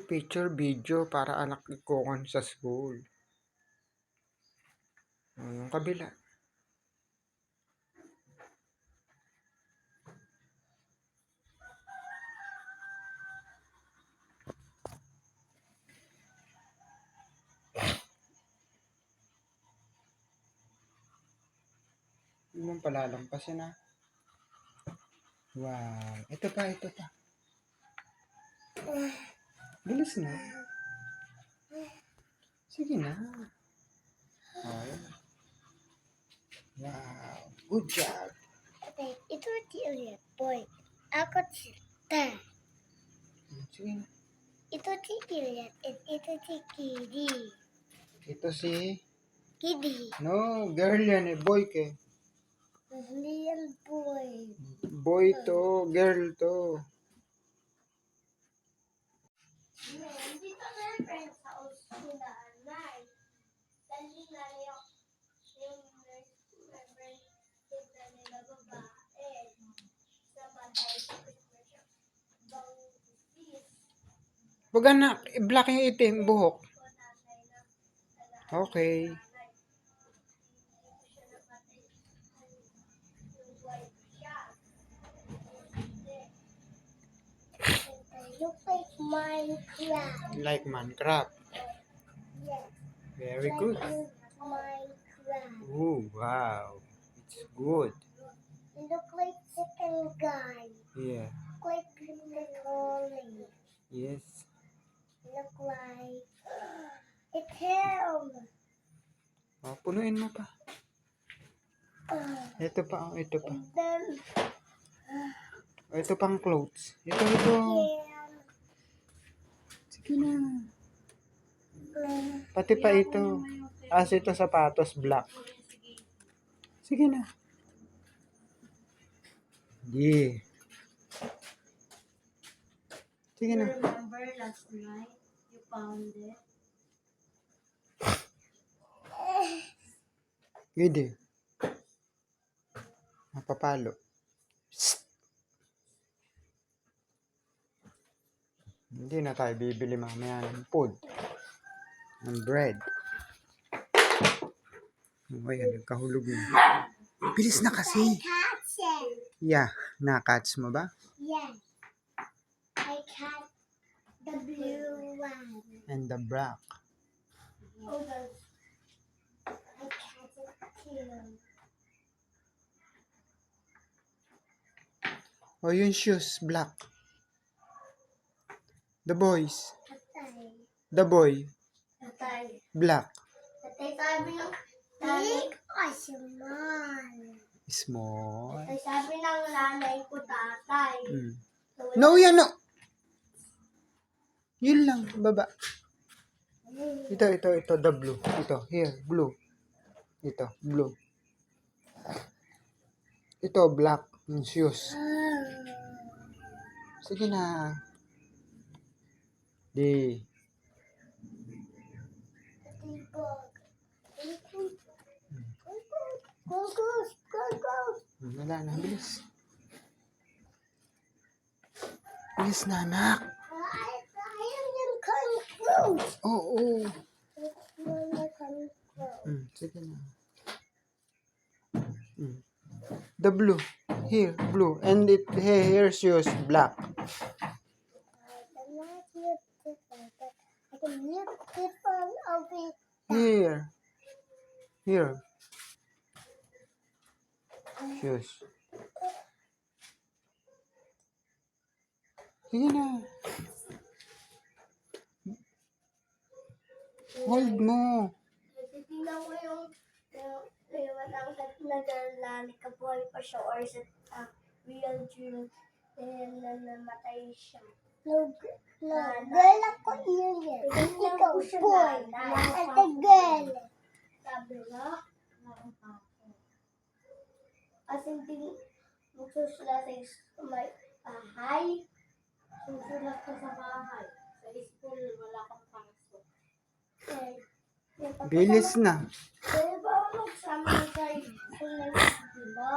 picture video para anak ikukan sa school. Yung kabila. Hindi mo palalampasin na. Wow. Ito pa. Bilis na. Sige na. Okay. Wow. Good job. Ito ulit, boy. Ako sita. Sige na. Ito si Kilian. Ito si Kidi. Ito si... Kidi. No, girl yan eh. Boy ke. Hindi yan boy. Boy to. Girl to. Dito na yung friends sa ospital. Dali na yung friendship na nila babae. Sa matay sa Wag na, i-black yung itim, buhok. Okay. look like Minecraft. Like Minecraft. Yes. Very good. Minecraft. Oh, wow. It's good. You look like second guy. Yeah. Look like Nicole. Yes. Look like it's him. Oh, punuin mo pa. Ito pa. And then Ito pang clothes. Ito. Sige na. Pati pa ito. Ito sapatos, black. Sige na. Yeah. Sige na. remember last night you found it? Gede. Mapapalo. Psst. Hindi na tayo bibili mamaya ng food. Ng bread. Ayan, nagkahulog na. Bilis na kasi. Catch it. Yeah, na-catch mo ba? Yes. I catch the blue one. And the black. Oh, I catch it too. Oh, yung shoes, black. The boys. Tatay. The boy, Tatay. black. Tatay sabi ng big or small? Small. Tatay sabi ng nanay ko tatay. Mm. So, No, yan no. Yun lang, baba. Ito, the blue. Ito, here, blue. Ito, blue. Ito, black. Yung shoes. Sige na. Di. Wala na, bilis. Bilis na, anak. Ayaw yung confused. Oo. Sige na. The blue. Here, blue. And here shoes, black. I can lift it from over. Here. Shoes. Sige na. Hold mo. Titignan ko yung ang nag-alala ka boy pa siya or sa real dream namatay siya. No, girl ako yun yan. Ikaw boy. Ate girl. Sabi nga, as hindi magsusulat sa may bahay, susulat ka sa bahay. Sa school, wala kang pasok. Bilis na. Pwede ba magsama sa school na diba?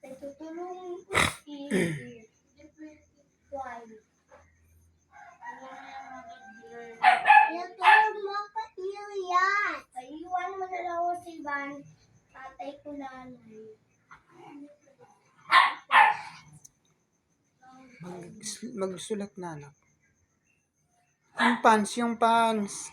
Tutulungan ko si Why? van, tatay ko nanay. Magsulat na, anak. Yung pants, yung pants.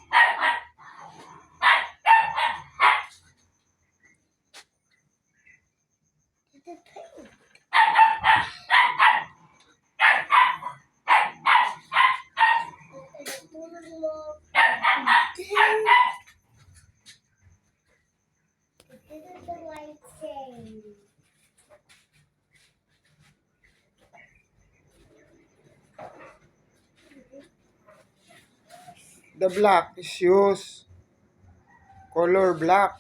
The black shoes. Color black.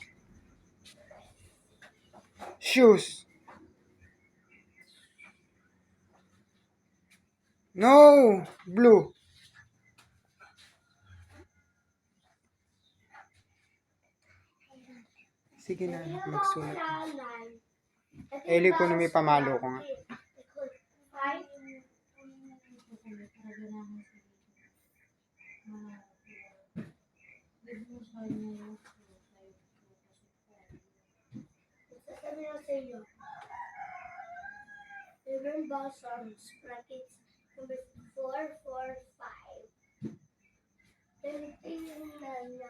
Shoes. No, blue. Sige na, magsulat. Eli ko na may pamalo ko nga. Seven balsams, brackets, number 4, 4, 5. Then, na.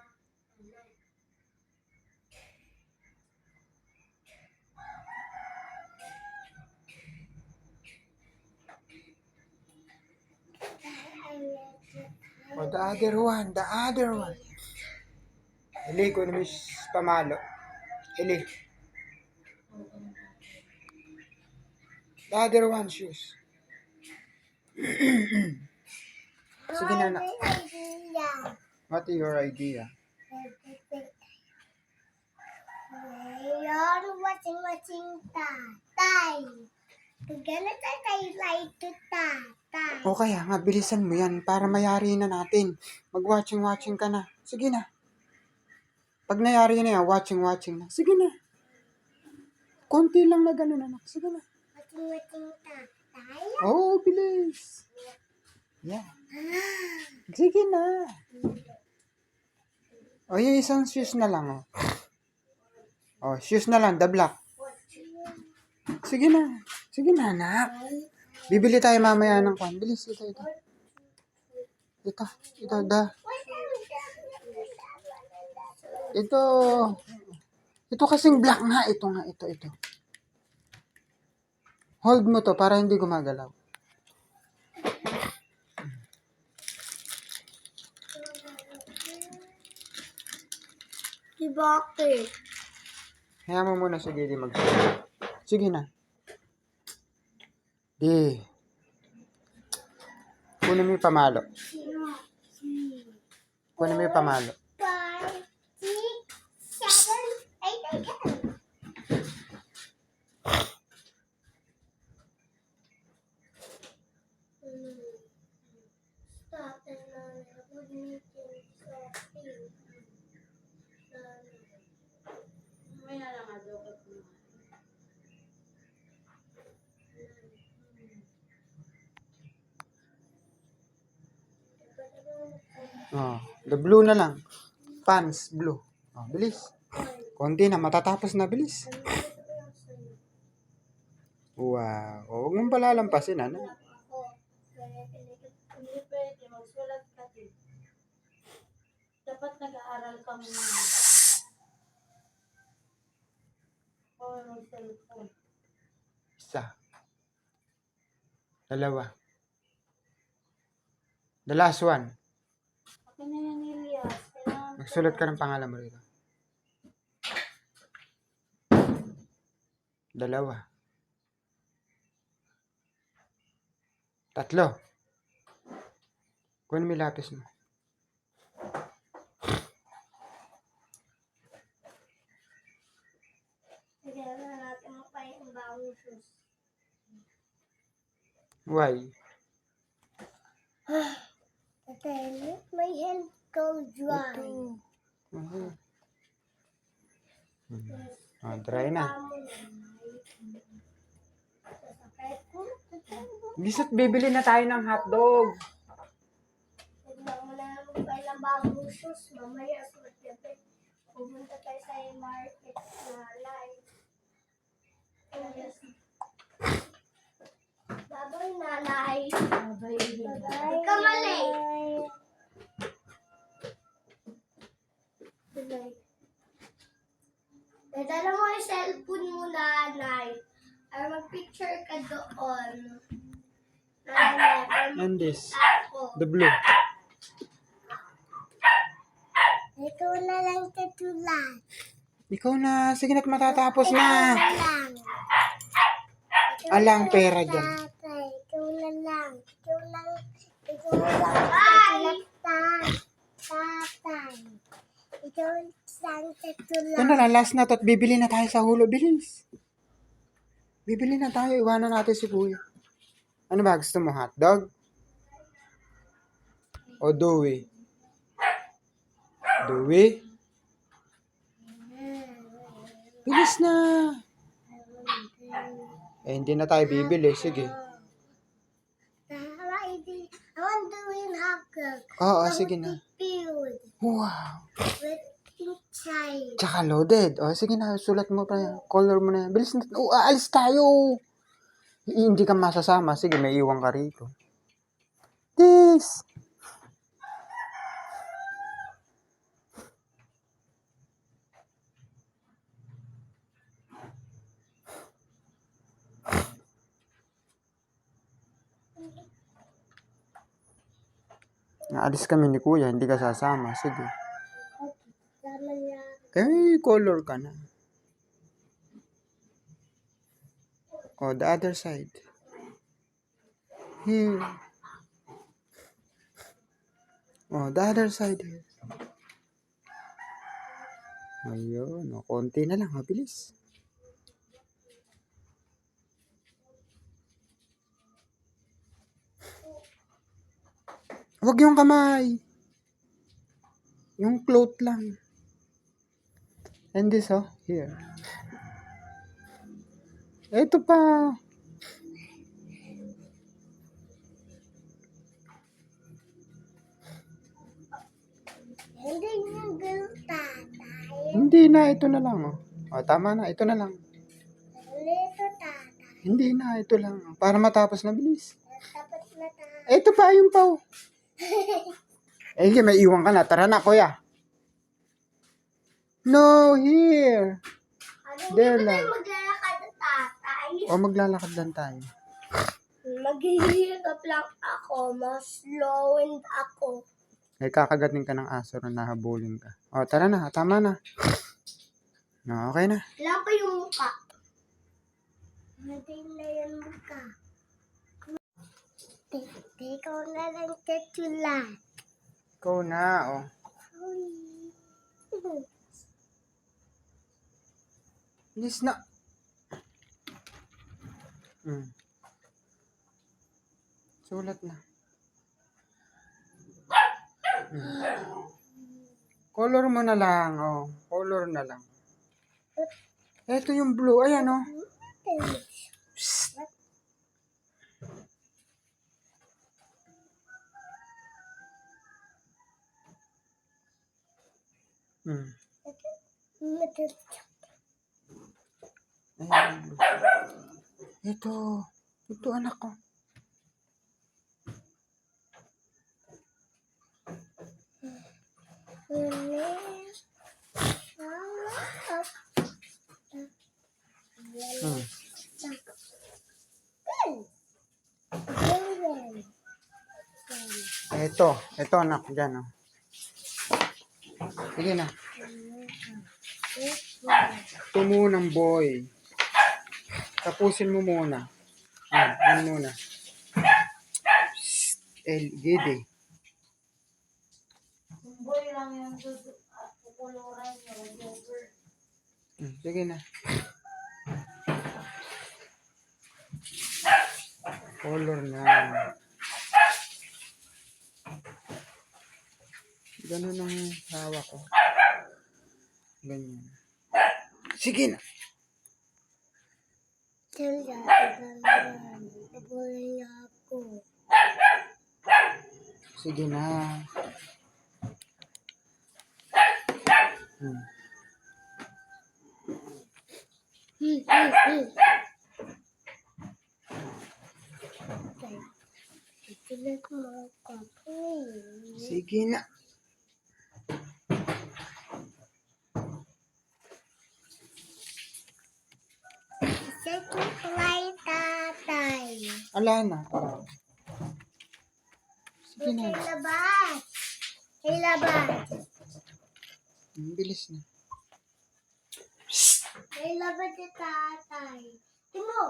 Oh, the other one, the other one. Eli ko na may pamalo. Eli. The other one, shoes. Sige na, anak. What is your idea? You're watching tatay. Kagana tatay like to tatay. O kaya nga, bilisan mo yan para mayari na natin. Mag-watching ka na. Sige na. Pag nayari na yan, watching na. Sige na. Konti lang na gano'n, anak. Sige na. Watching tatay. Oh, bilis. Yeah. Sige na. O, yung isang shoes na lang, oh. Oh, shoes na lang, the black. Sige na. Sige na, anak. Bibili tayo mamaya ng kwan. Bilis, ito. Ito kasing black nga. Ito. Hold mo to para hindi gumagalaw. Si bakit? Kaya mo muna sige di magsulat. Sige na. Di. Kunin mo yung pamalo. Kunin mo yung pamalo. 5, 6, 7, 8, again. Stop and good meeting. May nalang adokot mo. Oh, the blue na lang. Pants, blue. Oh, bilis. Konti na, matatapos na, bilis. Wow. Oh, huwag mong palalampasin, ano? Hindi pwede, magsulat ka din. Dapat nag-aaral ka muna. O mag-cellphone. Isa. Dalawa. The last one. Akin na yan, Elias. Kailangan Magsulat ka ng pangalan mo rito. Dalawa. Tatlo. Kunin mo yung lapis mo. Kailangan natin makain ang bagong shoes. Why? Okay, my hand go dry. Oh, dry na. Bisit, bibili na tayo ng hotdog. Tignan mo na magpain ng bagong shoes. Mamaya sa magpipit. Pupunta tayo sa market na live. Babay, nanay. Babay. Babay. Ikaw mali. Babay. Dala mo yung cellphone mo, nanay. Ay, mag-picture ka doon. Nanay, And this, ako. the blue. Ikaw na lang tatulan. Ikaw na, sige na't matatapos na. lang. Alang pera dyan. Tatay, ikaw na lang. Ikaw lang. Ikaw na lang. Tatay. Tatay. Ikaw lang tatulan. Ito na lang, last na to at bibili na tayo sa hulo. Bilis. Bibili na tayo, iwanan natin si kuya. Ano ba, gusto mo hotdog? O Dewey? Dewey? Bilis na. Eh, hindi na tayo bibili. Sige. I want to win hotdog. Oo, sige na. Filled Wow. with inside. Tsaka loaded. O, sige na. Sulat mo pa yan. Color mo na yan. Bilis na. Oh, aalis tayo. Hindi ka masasama. Sige, may iwan ka rito. This. Naalis kami ni kuya. Hindi ka sasama. Sige. Sama niya. Eh, color ka na. Oh, the other side. Here. Oh, the other side here. Ayun. Oh, konti na lang. Mabilis. Huwag yung kamay. Yung cloth lang. And this, oh. Here. Ito pa. Hindi niya girl tatay. Hindi na. Ito na lang, oh. Oh, tama na. Ito na lang. Lito tatay. Hindi na. Ito lang. Para matapos na bilis. Tapos na tayo. Ito pa yung pa, oh. Eh, may iwan ka na. Tara na, kuya. No, here. There Hindi ba lang. tayo maglalakad na tatay? O, maglalakad lang tayo. Maghihirap lang ako. Mas slowing ako. Eh, kakagating ka ng aso na nahabulin ka. O, tara na. Tama na. No, okay na. Wala pa yung mukha. Hindi na yung mukha. Ikaw na lang tatulan. Ikaw na, oh. Bilis na. Sulat na. Color mo na lang, oh. Color na lang. Ito yung blue. Ayan, oh. Psst. Ayan. Ito. Ito, anak ko. Ito anak, dyan, oh. Sige na. Ito munang boy. Tapusin mo muna. Yan muna. Gede. Boy lang yung kukuluran niya. Sige na. Color na. Ganun ang hawak ko. Ganyan. Sige na. Ako. Sige na. Sige na. Second play, tatay. Ala na. Sige na. Kay labas. Kay labas. Bilis na. Kay labas si tatay. Timo.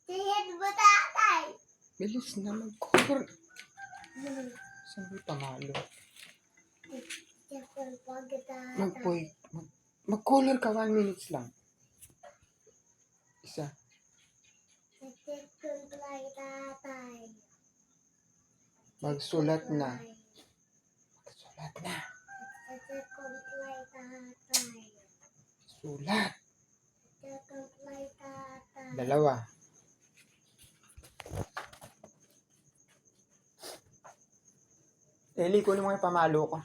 Tingin mo, tatay. Bilis na. Mag-cover. Saan ba yung pamalo? Second play, tatay. Mag-color ka 1 minutes lang. Isa. Second play, tatay. Magsulat na. Sulat na. Second play, tatay. Sulat. Second play, tatay. Dalawa. Eli, kunin mo yung pamalo ko.